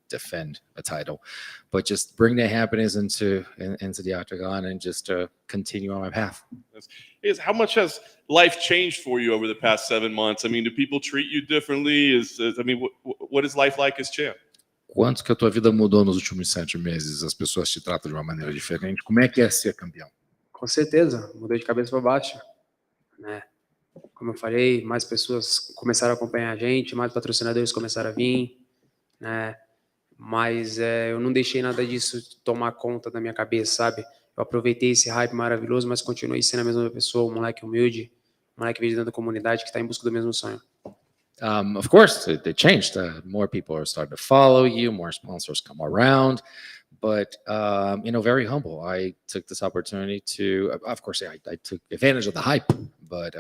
defend a title, but just bring that happiness into the octagon and just continue on my path. How much has life changed for you over the past 7 months? I mean, do people treat you differently? What is life like as champ? Quanto que a tua vida mudou nos últimos 7 meses? As pessoas te tratam de uma maneira diferente? Como é que é ser campeão? Com certeza, mudou de cabeça para baixo, né? Como eu falei, mais pessoas começaram a acompanhar a gente, mais patrocinadores começaram a vir, né? Mas eu não deixei nada disso tomar conta da minha cabeça, sabe? Eu aproveitei esse hype maravilhoso, mas continuei sendo a mesma pessoa, um moleque humilde, um moleque veio dentro da comunidade que está em busca do mesmo sonho. Of course, it changed. More people are starting to follow you, more sponsors come around, but very humble. I took this opportunity to, of course, I took advantage of the hype, but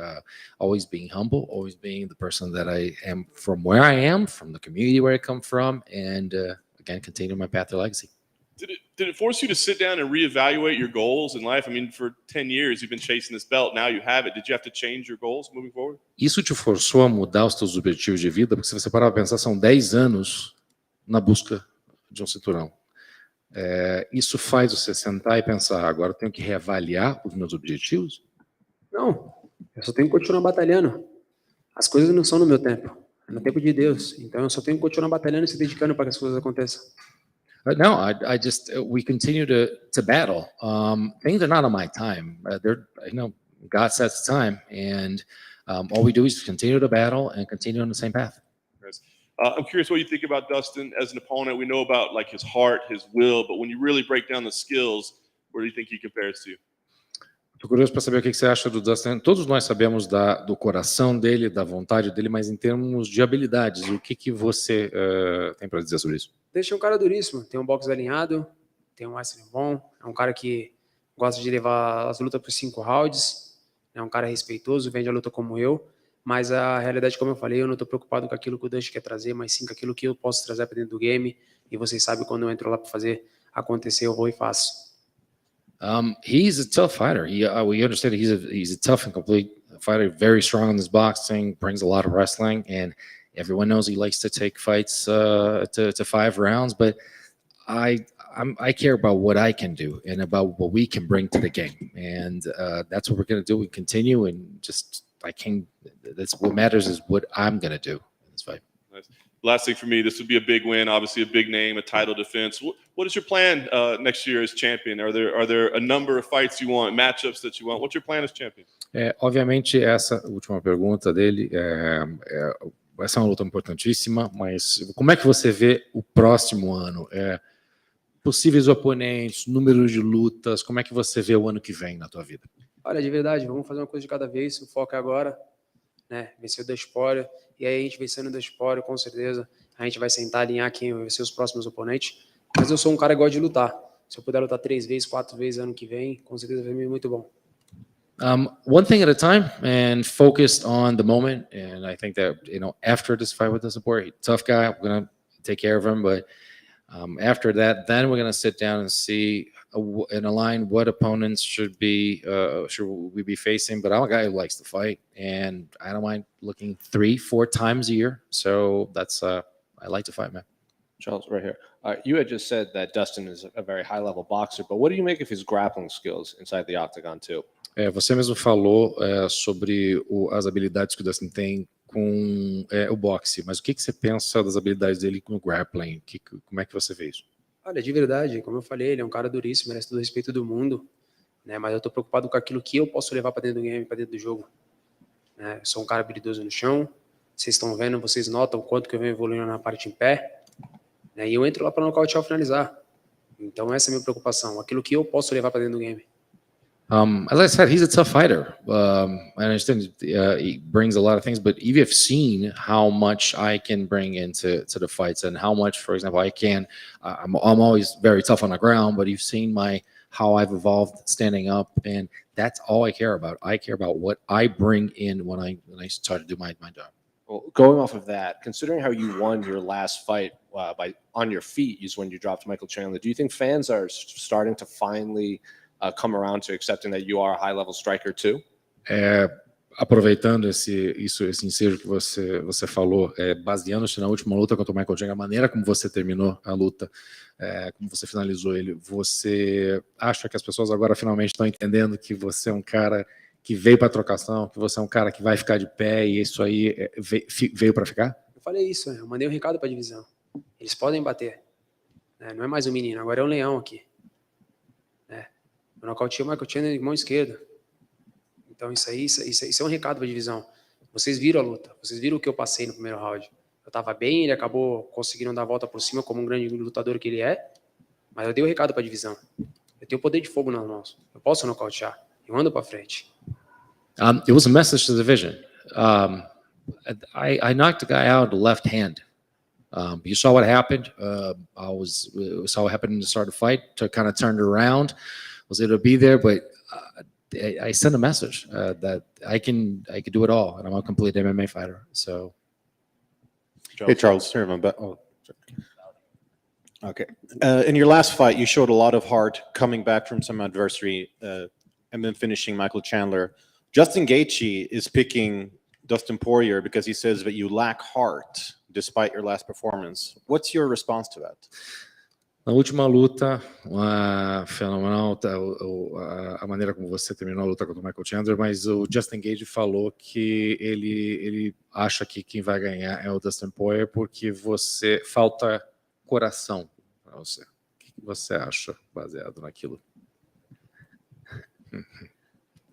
always being humble, always being the person that I am from where I am, from the community where I come from, and again, continue my path to legacy. Did it force you to sit down and reevaluate your goals in life? I mean, for 10 years you've been chasing this belt. Now you have it. Did you have to change your goals moving forward? Isso te forçou a mudar os teus objetivos de vida? Porque se você parar para pensar, são 10 anos na busca de um cinturão. Isso faz você sentar e pensar, agora eu tenho que reavaliar os meus objetivos? Não, eu só tenho que continuar batalhando. As coisas não são no meu tempo, é no tempo de Deus. Então eu só tenho que continuar batalhando e se dedicando para que as coisas aconteçam. No, we continue to battle. Things are not on my time. God sets the time, and all we do is continue to battle and continue on the same path. I'm curious what you think about Dustin as an opponent. We know about like his heart, his will, but when you really break down the skills, where do you think he compares to you? Estou curioso para saber o que você acha do Dustin. Todos nós sabemos do coração dele, da vontade dele, mas em termos de habilidades, o que você tem para dizer sobre isso? Deixa um cara duríssimo, tem um boxe alinhado, tem um wrestling bom, é um cara que gosta de levar as lutas por 5 rounds, é um cara respeitoso, vende a luta como eu, mas a realidade, como eu falei, eu não estou preocupado com aquilo que o Dustin quer trazer, mas sim com aquilo que eu posso trazer para dentro do game, e vocês sabem, quando eu entro lá para fazer acontecer, eu vou e faço. He's a tough fighter. We understand he's a tough and complete fighter, very strong in his boxing, brings a lot of wrestling, and everyone knows he likes to take fights to 5 rounds. But I care about what I can do and about what we can bring to the game, and that's what we're going to do. We continue, and that's what matters is what I'm going to do in this fight. Nice. Last thing for me, this would be a big win, obviously a big name, a title defense. What is your plan next year as champion? Are there a number of fights you want, matchups that you want? What's your plan as champion? Obviamente, essa última pergunta dele vai ser uma luta importantíssima, mas como é que você vê o próximo ano? Possíveis oponentes, números de lutas, como é que você vê o ano que vem na tua vida? Olha, de verdade, vamos fazer uma coisa de cada vez, o foco é agora, né? Vencer o Despório, e aí a gente vencendo o Despório, com certeza, a gente vai sentar, alinhar quem vai ser os próximos oponentes, mas eu sou um cara que gosta de lutar. Se eu puder lutar 3 vezes, 4 vezes ano que vem, com certeza vai ser muito bom. One thing at a time and focused on the moment. And I think that, after this fight with the support, tough guy, we're going to take care of him. But after that, then we're going to sit down and see and align what opponents should we be facing. But I'm a guy who likes to fight, and I don't mind looking 3-4 times a year. So that's, I like to fight, man. Charles, right here. You had just said that Dustin is a very high-level boxer, but what do you make of his grappling skills inside the octagon too? Você mesmo falou sobre as habilidades que o Dustin tem com o boxe, mas o que você pensa das habilidades dele com o grappling? Como é que você vê isso? Olha, de verdade, como eu falei, ele é um cara duríssimo, merece todo o respeito do mundo, né? Mas eu tô preocupado com aquilo que eu posso levar para dentro do game, para dentro do jogo. Né? Eu sou um cara habilidoso no chão, vocês estão vendo, vocês notam o quanto que eu venho evoluindo na parte em pé, né? E eu entro lá para nocautear ou finalizar. Então essa é a minha preocupação, aquilo que eu posso levar para dentro do game. As I said, he's a tough fighter. I understand he brings a lot of things, but you've seen how much I can bring into the fights and how much, for example, I'm always very tough on the ground, but you've seen how I've evolved standing up, and that's all I care about. I care about what I bring in when I start to do my job. Well, going off of that, considering how you won your last fight on your feet is when you dropped Michael Chandler, do you think fans are starting to finally come around to accepting that you are a high-level striker too? aproveitando esse ensejo que você falou, baseando-se na última luta contra o Michael Chandler, a maneira como você terminou a luta, como você finalizou ele, você acha que as pessoas agora finalmente estão entendendo que você é um cara que veio para a trocação, que você é um cara que vai ficar de pé e isso aí veio para ficar? Eu falei isso, né? Eu mandei um recado para a divisão. Eles podem bater. Né? Não é mais um menino, agora é um leão aqui. Né? Eu nocauteei o Michael Chandler de mão esquerda. Então isso é um recado para a divisão. Vocês viram a luta, vocês viram o que eu passei no primeiro round. Eu estava bem, ele acabou conseguindo dar a volta por cima como um grande lutador que ele é, mas eu dei o recado para a divisão. Eu tenho poder de fogo nas mãos. Eu posso nocautear. Eu ando para frente. It was a message to the division. I knocked the guy out with the left hand. You saw what happened. Saw what happened in the start of the fight. Kind of turned around. Was able to be there, but I sent a message that I can do it all, and I'm a complete MMA fighter. So, Hey, Charles. Here, okay. In your last fight, you showed a lot of heart coming back from some adversity and then finishing Michael Chandler. Justin Gaethje is picking Dustin Poirier because he says that you lack heart despite your last performance. What's your response to that? na última luta, fenomenal a maneira como você terminou a luta contra o Michael Chandler, mas o Justin Gaethje falou que ele acha que quem vai ganhar é o Dustin Poirier porque você falta coração para você. O que você acha baseado naquilo?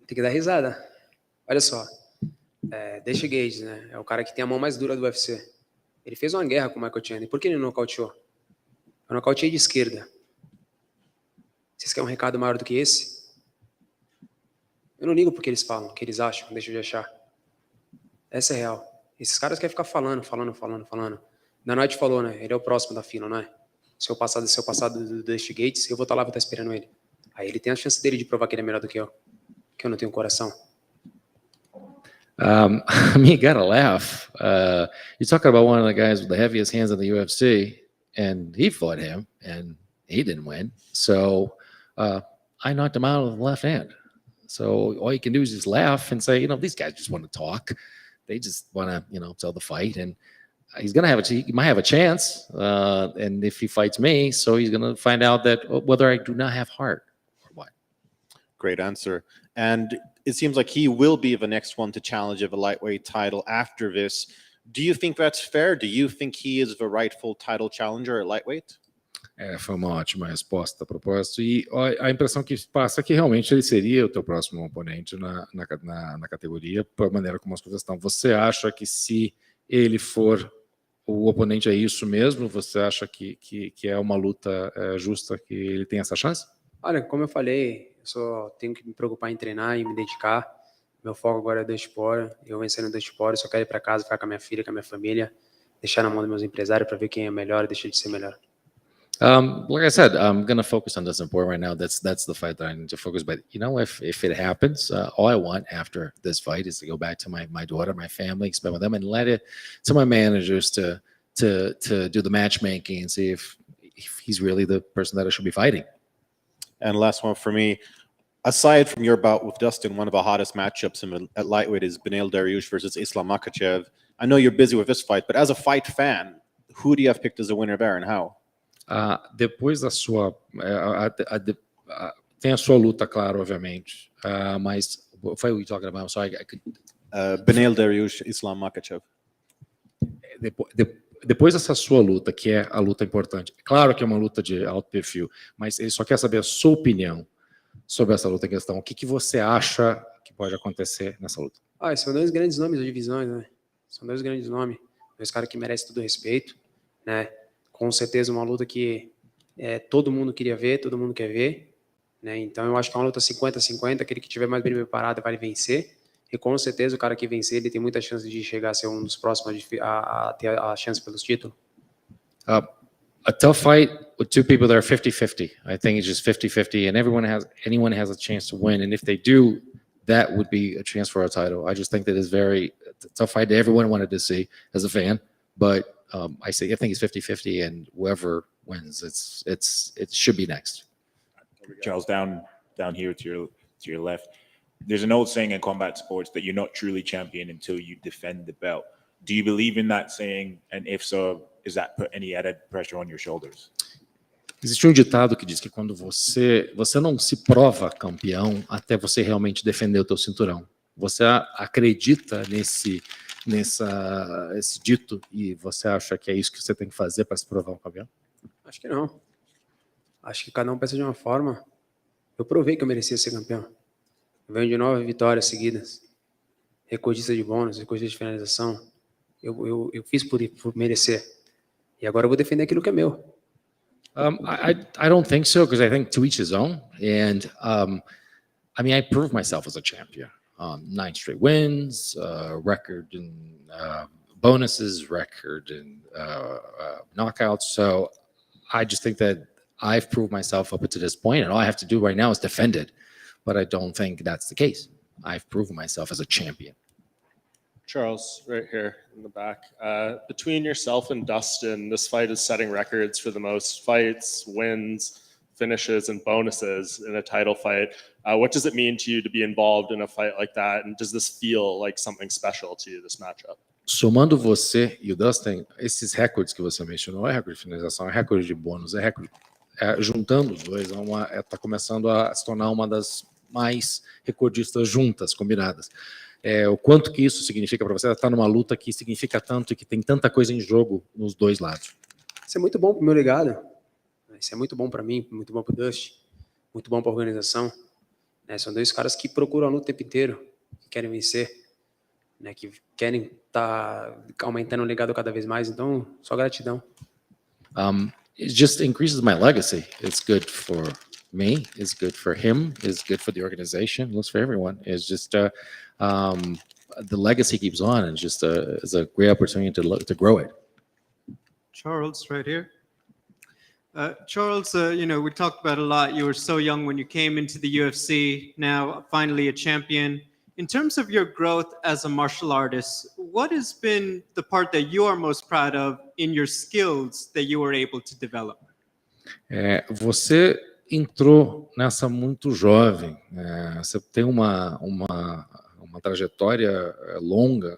Tem que dar risada. Olha só. Deixa Gaethje, né? É o cara que tem a mão mais dura do UFC. Ele fez uma guerra com o Michael Chandler. Por que ele não nocauteou? Eu nocauteei de esquerda. Vocês querem um recado maior do que esse? Eu não ligo porque eles falam, o que eles acham, deixa de achar. Essa é real. Esses caras querem ficar falando. Da Night falou, né? Ele é o próximo da fila, não é? Se eu passar do Dustin Gaethje, eu vou estar lá, vou estar esperando ele. Aí ele tem a chance dele de provar que ele é melhor do que eu. Que eu não tenho coração. I mean, you gotta laugh. You're talking about one of the guys with the heaviest hands in the UFC, and he fought him, and he didn't win. So I knocked him out with the left hand. So all you can do is just laugh and say, these guys just want to talk. They just want to, sell the fight, and he might have a chance. And if he fights me, so he's gonna find out that whether I do not have heart or what. Great answer. And it seems like he will be the next one to challenge of a lightweight title after this. Do you think that's fair? Do you think he is the rightful title challenger at lightweight? Foi uma ótima resposta a propósito. E a impressão que passa é que realmente ele seria o teu próximo oponente na categoria, por maneira como as coisas estão. Você acha que se ele for o oponente é isso mesmo? Você acha que é uma luta justa, que ele tem essa chance? Olha, como eu falei, eu só tenho que me preocupar em treinar e me dedicar. Meu foco agora é Dustin Poirier. Eu vencendo o Dustin Poirier, só quero ir para casa, ficar com a minha filha, com a minha família, deixar na mão dos meus empresários para ver quem é melhor e deixar de ser melhor. Like I said, I'm gonna focus on Dustin Poirier right now. That's the fight that I need to focus. But if it happens, all I want after this fight is to go back to my daughter, my family, spend with them, and let it to my managers to do the matchmaking and see if he's really the person that I should be fighting. And last one for me. Aside from your bout with Dustin, one of the hottest matchups at lightweight is Beneil Dariush versus Islam Makhachev. I know you're busy with this fight, but as a fight fan, who do you have picked as a winner there and how? Depois da sua... tem a sua luta, claro, obviamente. Mas what fight were you talking about? Sorry, I could... Beneil Dariush, Islam Makhachev. Depois dessa sua luta, que é a luta importante, claro que é uma luta de alto perfil, mas ele só quer saber a sua opinião sobre essa luta em questão. O que você acha que pode acontecer nessa luta? São dois grandes nomes da divisão, né? São dois grandes nomes. Dois caras que merecem todo o respeito, né? Com certeza uma luta que todo mundo queria ver, todo mundo quer ver, né? Então eu acho que é uma luta 50-50, aquele que tiver mais bem preparado vai vencer. E com certeza o cara que vencer, ele tem muita chance de chegar a ser um dos próximos a ter a chance pelos títulos. A tough fight with two people that are 50-50. I think it's just 50-50, and anyone has a chance to win. And if they do, that would be a chance for a title. I just think that it's a tough fight that everyone wanted to see as a fan. But I think it's 50-50, and whoever wins, it should be next. Charles, down here to your left. there's an old saying in combat sports that you're not truly champion until you defend the belt. Do you believe in that saying? And if so, is that put any added pressure on your shoulders? Existe um ditado que diz que quando você não se prova campeão até você realmente defender o teu cinturão. Você acredita esse dito e você acha que é isso que você tem que fazer para se provar um campeão? Acho que não. Acho que cada um pensa de uma forma. Eu provei que eu merecia ser campeão. Eu venho de 9 vitórias seguidas. Recordista de bônus, recordista de finalização. Eu fiz por merecer. E agora eu vou defender aquilo que é meu. I don't think so, because I think to each his own. And I mean, I proved myself as a champion. 9 straight wins, record in bonuses, record in knockouts. So I just think that I've proved myself up to this point, and all I have to do right now is defend it. But I don't think that's the case. I've proven myself as a champion. Charles, right here in the back. Between yourself and Dustin, this fight is setting records for the most fights, wins, finishes, and bonuses in a title fight. What does it mean to you to be involved in a fight like that? And does this feel like something special to you, this matchup? Somando você e o Dustin, esses recordes que você mencionou, é recorde de finalização, é recorde de bônus, é recorde. Juntando os dois, tá começando a se tornar uma das mais recordistas juntas, combinadas. O quanto que isso significa para você estar numa luta que significa tanto e que tem tanta coisa em jogo nos dois lados. Isso é muito bom pro meu legado. Isso é muito bom para mim, muito bom pro Dustin, muito bom para a organização. São dois caras que procuram a luta o tempo inteiro, que querem vencer, que querem estar aumentando o legado cada vez mais. Então, só gratidão. It just increases my legacy. It's good for me. It's good for him. It's good for the organization. It's for everyone. It's just the legacy keeps on, and just is a great opportunity to grow it. Charles, right here. Charles, we talked about a lot. You were so young when you came into the UFC. Now, finally, a champion. In terms of your growth as a martial artist, what has been the part that you are most proud of in your skills that you were able to develop? Você entrou nessa muito jovem. Você tem uma trajetória longa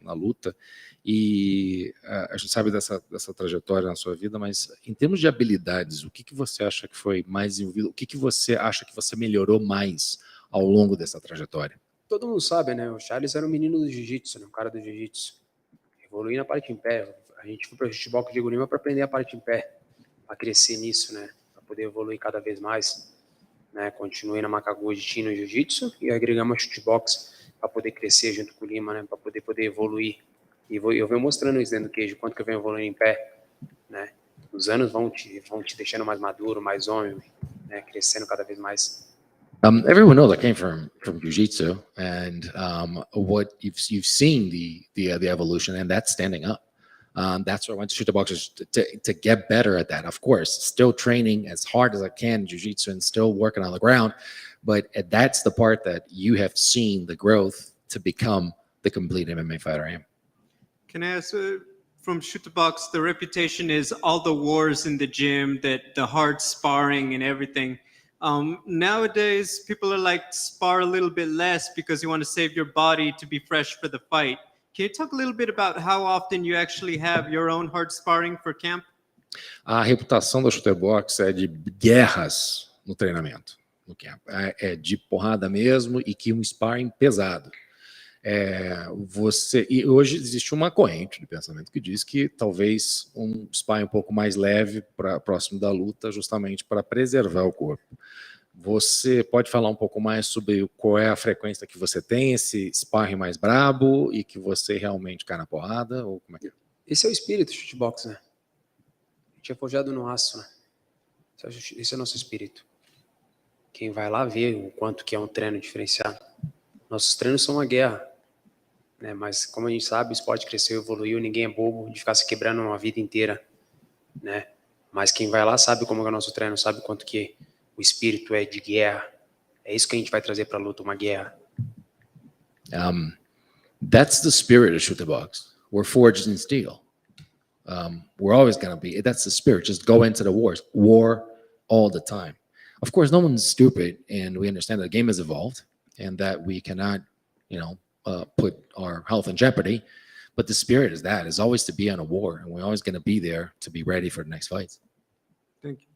na luta e a gente sabe dessa trajetória na sua vida, mas em termos de habilidades, o que você acha que foi mais desenvolvido? O que você acha que você melhorou mais ao longo dessa trajetória? Todo mundo sabe, né? O Charles era um menino do jiu-jitsu, um cara do jiu-jitsu. Evoluí na parte em pé. A gente foi para o futebol de Lima para aprender a parte em pé, para crescer nisso, né? Para poder evoluir cada vez mais. Continuei na Makaguchi no jiu-jitsu e agregamos shootbox para poder crescer junto com o Lima, né? Para poder evoluir. E eu venho mostrando isso dentro do queijo, quanto que eu venho evoluindo em pé, né? Os anos vão te deixando mais maduro, mais homem, né? Crescendo cada vez mais. Everyone knows I came from jiu-jitsu, and what you've seen the evolution, and that's standing up. That's where I went to shoot the boxers to get better at that. Of course, still training as hard as I can in jiu-jitsu and still working on the ground, but that's the part that you have seen the growth to become the complete MMA fighter I am. Can I ask, from shoot the box, the reputation is all the wars in the gym, that the hard sparring and everything. Nowadays, people are like, spar a little bit less because you want to save your body to be fresh for the fight. Can you talk a little bit about how often you actually have your own hard sparring for camp? A reputação da shooter box é de guerras no treinamento, no camp. É de porrada mesmo e que um sparring pesado. E hoje existe uma corrente de pensamento que diz que talvez um sparring um pouco mais leve próximo da luta, justamente para preservar o corpo. Você pode falar um pouco mais sobre qual é a frequência que você tem esse sparring mais brabo e que você realmente cai na porrada? Ou como é que é? Esse é o espírito do shootbox, né? A gente é forjado no aço, né? Esse é o nosso espírito. Quem vai lá vê o quanto que é um treino diferenciado. Nossos treinos são uma guerra, né? Mas como a gente sabe, o esporte cresceu, evoluiu, ninguém é bobo de ficar se quebrando uma vida inteira, né? Mas quem vai lá sabe como é o nosso treino, sabe quanto que o espírito é de guerra. É isso que a gente vai trazer para a luta, uma guerra. That's the spirit of shoot the box. We're forged in steel. We're always going to be. That's the spirit. Just go into the war all the time. Of course, no one's stupid, and we understand that the game has evolved. and that we cannot, put our health in jeopardy. But the spirit is always to be on a war, and we're always going to be there to be ready for the next fights. Thank you.